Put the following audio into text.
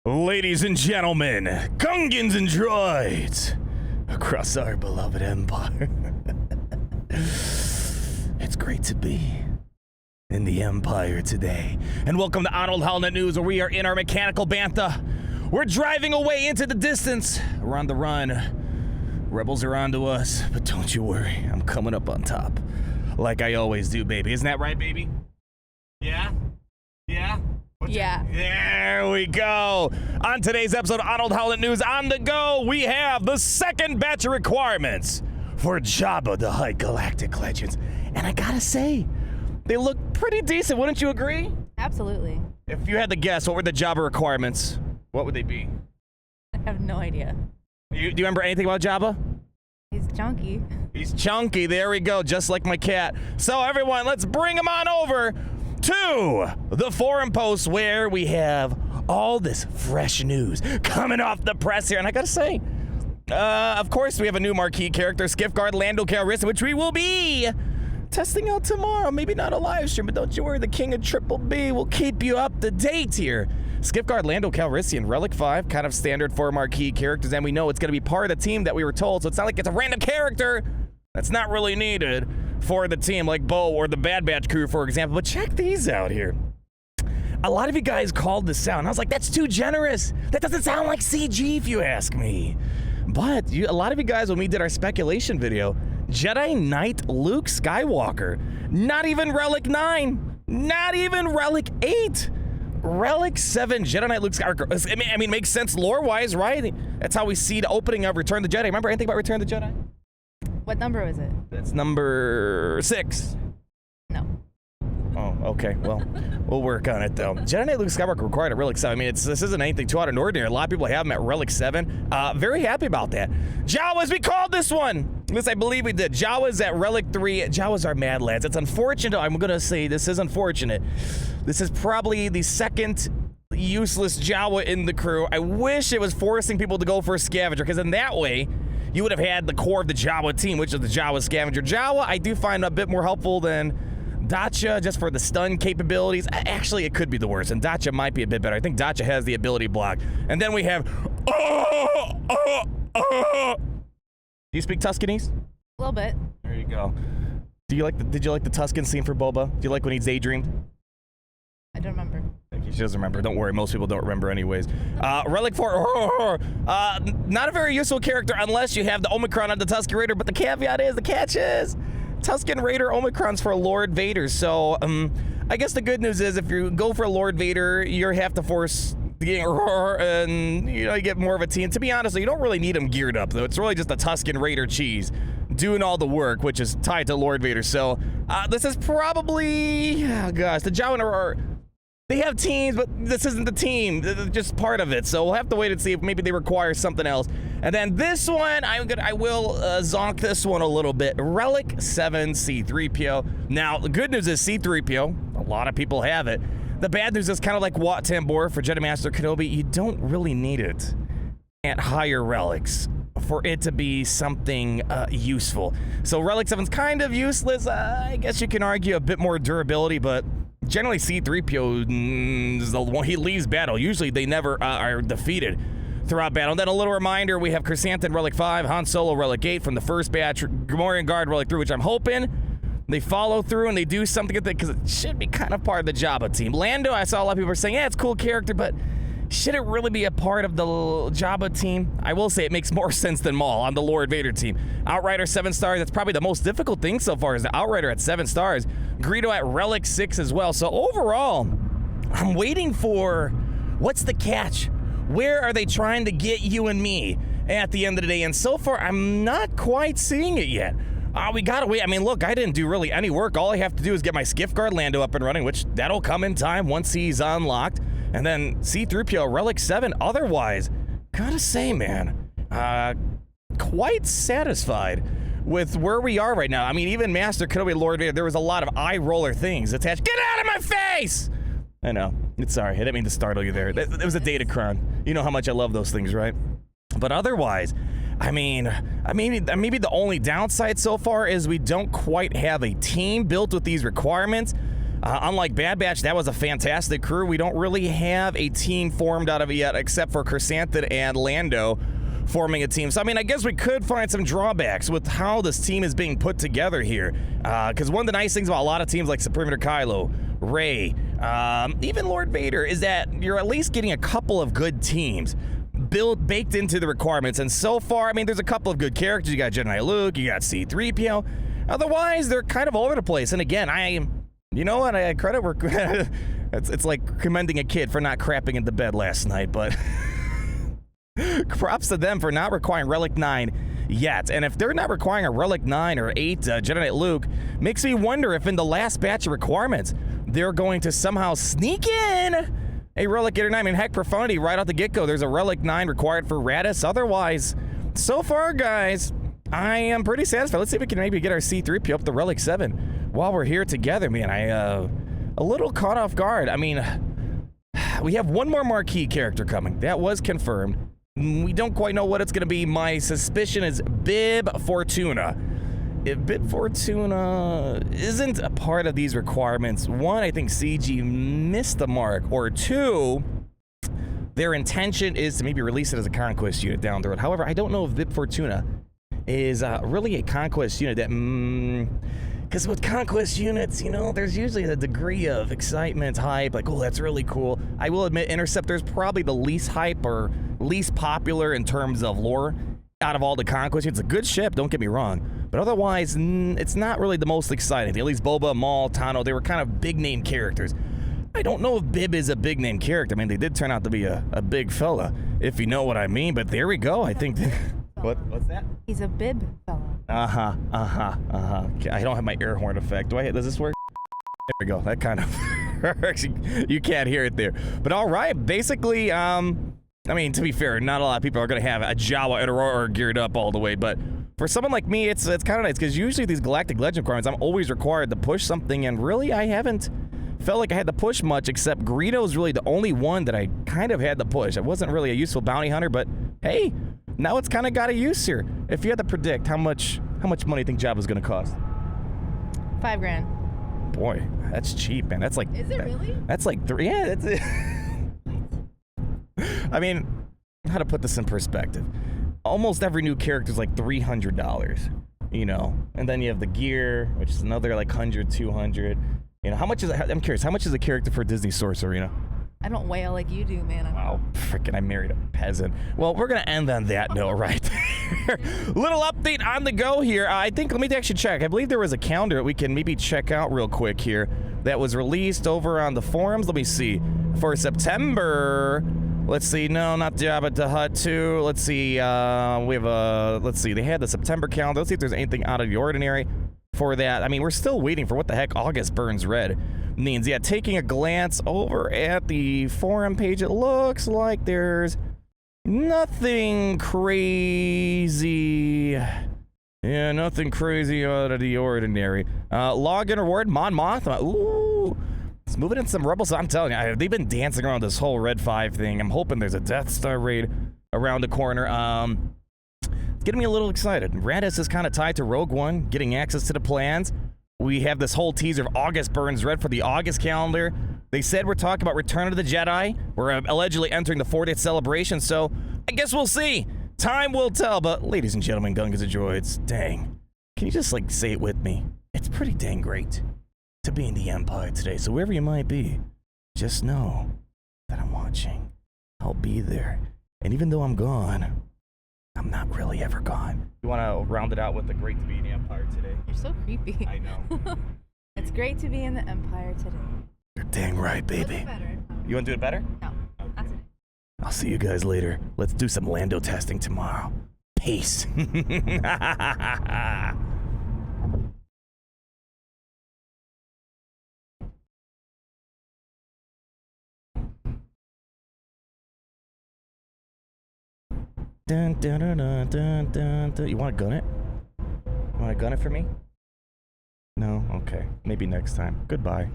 Ladies and gentlemen, Gungans and droids across our beloved empire. It's great to be in the empire today. And welcome to Arnold Howlnet News, where we are in our mechanical bantha. We're driving away into the distance. We're on the run. Rebels are onto us, but don't you worry, I'm coming up on top. Like I always do, baby. Isn't that right, baby? Yeah? Yeah? Yeah. There we go. On today's episode of Arnold Howlnet News on the go, we have the second batch of requirements for Jabba the Hutt Galactic Legends. And I gotta say, they look pretty decent, wouldn't you agree? Absolutely. If you had to guess, what were the Jabba requirements? What would they be? I have no idea. Do you remember anything about Jabba? He's chunky. He's chunky, there we go, just like my cat. So everyone, let's bring him on over to the forum post where we have all this fresh news coming off the press here. And I gotta say, of course, we have a new marquee character, Scandroid Lando Calrissian, which we will be testing out tomorrow. Maybe not a live stream, but don't you worry, the king of Triple B will keep you up to date here. Scandroid Lando Calrissian, Relic 5, kind of standard for marquee characters, and we know it's going to be part of the team that we were told, so it's not like it's a random character that's not really needed for the team, like Bo or the Bad Batch crew, for example. But check these out here. A lot of you guys called this out, and I was like, that's too generous. That doesn't sound like CG, if you ask me. But a lot of you guys, when we did our speculation video, Jedi Knight Luke Skywalker, not even Relic 9, not even Relic 8, Relic 7, Jedi Knight Luke Skywalker. I mean, makes sense lore-wise, right? That's how we see the opening of Return of the Jedi. Remember anything about Return of the Jedi? What number was it? That's number 6. No. Oh, okay. Well, we'll work on it, though. Jedi Knight Luke Skywalker required a Relic 7. I mean, this isn't anything too out of the ordinary. A lot of people have him at Relic 7. Very happy about that. Jawas, we called this one. This, I believe we did. Jawas at Relic 3. Jawas are mad lads. It's unfortunate. I'm going to say this is unfortunate. This is probably the second useless Jawa in the crew. I wish it was forcing people to go for a scavenger, because in that way, you would have had the core of the Jawa team, which is the Jawa scavenger. Jawa, I do find a bit more helpful than Dacha, just for the stun capabilities. Actually, it could be the worst, and Dacha might be a bit better. I think Dacha has the ability block. And then we have... Do you speak Tuscanese? A little bit. There you go. Did you like the Tuscan scene for Boba? Do you like when he daydreamed? I don't remember. She doesn't remember. Don't worry, most people don't remember anyways. Relic 4, not a very useful character unless you have the Omicron on the Tusken Raider, but the caveat is, the catch is, Tusken Raider Omicron's for Lord Vader, so I guess the good news is if you go for Lord Vader, you have to force the game, and you get more of a team. To be honest, you don't really need him geared up, though. It's really just the Tusken Raider cheese doing all the work, which is tied to Lord Vader. So this is probably, oh gosh, the Jawa, they have teams, but this isn't the team. They're just part of it. So we'll have to wait and see if maybe they require something else. And then this one, I will zonk this one a little bit. Relic 7 C-3PO. Now, the good news is C-3PO, a lot of people have it. The bad news is kind of like Wat Tambor for Jedi Master Kenobi. You don't really need it at higher relics for it to be something useful. So Relic 7's kind of useless. I guess you can argue a bit more durability, but generally C-3PO is the one, he leaves battle. Usually they never are defeated throughout battle. And then a little reminder, we have Chrysanthemum Relic 5, Han Solo Relic 8 from the first batch, Gamorrean Guard Relic 3, which I'm hoping they follow through and they do something with it, because it should be kind of part of the Jabba team. Lando, I saw a lot of people were saying, yeah, it's a cool character, but should it really be a part of the Jabba team? I will say it makes more sense than Maul on the Lord Vader team. Outrider 7 stars, that's probably the most difficult thing so far, is the Outrider at 7 stars. Greedo at Relic 6 as well. So overall, I'm waiting for, what's the catch? Where are they trying to get you and me at the end of the day? And so far, I'm not quite seeing it yet. We gotta wait. I mean, look, I didn't do really any work. All I have to do is get my Scandroid Lando up and running, which that'll come in time once he's unlocked. And then C-3PO Relic 7. Otherwise, gotta say, man, quite satisfied with where we are right now. I mean, even Master Kenobi Lord Vader, there was a lot of eye roller things attached. Get out of my face! I know. It's sorry. I didn't mean to startle you there. It was a datacron. You know how much I love those things, right? But otherwise, I mean, maybe the only downside so far is we don't quite have a team built with these requirements. Unlike Bad Batch, that was a fantastic crew. We don't really have a team formed out of it yet, except for Chrysanthid and Lando forming a team. So, I mean, I guess we could find some drawbacks with how this team is being put together here. Because one of the nice things about a lot of teams like Supreme Leader Kylo, Rey, even Lord Vader, is that you're at least getting a couple of good teams baked into the requirements. And so far, I mean, there's a couple of good characters. You got Jedi Luke, you got C-3PO. Otherwise, they're kind of all over the place. And again, you know what? I credit work. It's like commending a kid for not crapping in the bed last night, but props to them for not requiring Relic 9 yet. And if they're not requiring a Relic 9 or 8 Jedi Knight Luke, makes me wonder if in the last batch of requirements, they're going to somehow sneak in a Relic 8 or 9. I mean, heck, Profundity right out the get-go. There's a Relic 9 required for Radis. Otherwise, so far, guys, I am pretty satisfied. Let's see if we can maybe get our C-3PO up to Relic 7 while we're here together, man. A little caught off guard. I mean, we have one more marquee character coming. That was confirmed. We don't quite know what it's going to be. My suspicion is Bib Fortuna. If Bib Fortuna isn't a part of these requirements, one, I think CG missed the mark, or two, their intention is to maybe release it as a conquest unit down the road. However, I don't know if Bib Fortuna is really a conquest unit that, because with conquest units, you know, there's usually a degree of excitement, hype, like, oh, that's really cool. I will admit, Interceptor's probably the least hype or least popular in terms of lore out of all the conquest units. It's a good ship, don't get me wrong, but otherwise, it's not really the most exciting. At least Boba, Maul, Tano, they were kind of big-name characters. I don't know if Bib is a big-name character. I mean, they did turn out to be a big fella, if you know what I mean, but there we go. I think... What's that? He's a bib fella. Okay, I don't have my air horn effect. Does this work? There we go. That kind of works. You can't hear it there. But all right, basically, I mean, to be fair, not a lot of people are going to have a Jawa and Aurora geared up all the way, but for someone like me, it's kind of nice, because usually these Galactic Legend requirements, I'm always required to push something, and really, I haven't felt like I had to push much, except Greedo's really the only one that I kind of had to push. I wasn't really a useful bounty hunter, but hey, now it's kind of got a use here. If you had to predict how much money do you think Jabba's going to cost? $5 grand. Boy, that's cheap, man. That's like... Is it really? That's like yeah, that's it. I mean, how to put this in perspective. Almost every new character is like $300, you know? And then you have the gear, which is another like 100, 200. You know, how much is it? I'm curious, how much is a character for Disney Source Arena? I don't wail like you do, man. Wow, freaking, I married a peasant. Well, we're going to end on that note right there. Little update on the go here. I think, let me actually check. I believe there was a calendar that we can maybe check out real quick here that was released over on the forums. Let me see. For September, let's see. No, not Jabba to Hutt 2. Let's see. We have a, let's see. They had the September calendar. Let's see if there's anything out of the ordinary for that. I mean, we're still waiting for what the heck August Burns Red means. Yeah, taking a glance over at the forum page, it looks like there's nothing crazy. Yeah, nothing crazy out of the ordinary. Login reward, Mon Mothma. Ooh, it's moving in some rebels. I'm telling you, they've been dancing around this whole Red 5 thing. I'm hoping there's a Death Star raid around the corner. It's getting me a little excited. Radis is kind of tied to Rogue One, getting access to the plans. We have this whole teaser of August Burns Red for the August calendar. They said we're talking about Return of the Jedi. We're allegedly entering the 40th celebration, so I guess we'll see. Time will tell, but ladies and gentlemen, Gungans and Droids, dang. Can you just, like, say it with me? It's pretty dang great to be in the Empire today, so wherever you might be, just know that I'm watching. I'll be there. And even though I'm gone, I'm not really ever gone. You want to round it out with the great to be in the Empire today? You're so creepy. I know. It's great to be in the Empire today. You're dang right, baby. You want to do it better? No, not today. I'll see you guys later. Let's do some Lando testing tomorrow. Peace. Dun, dun, dun, dun, dun, dun, dun. You want to gun it? You want to gun it for me? No? Okay. Maybe next time. Goodbye.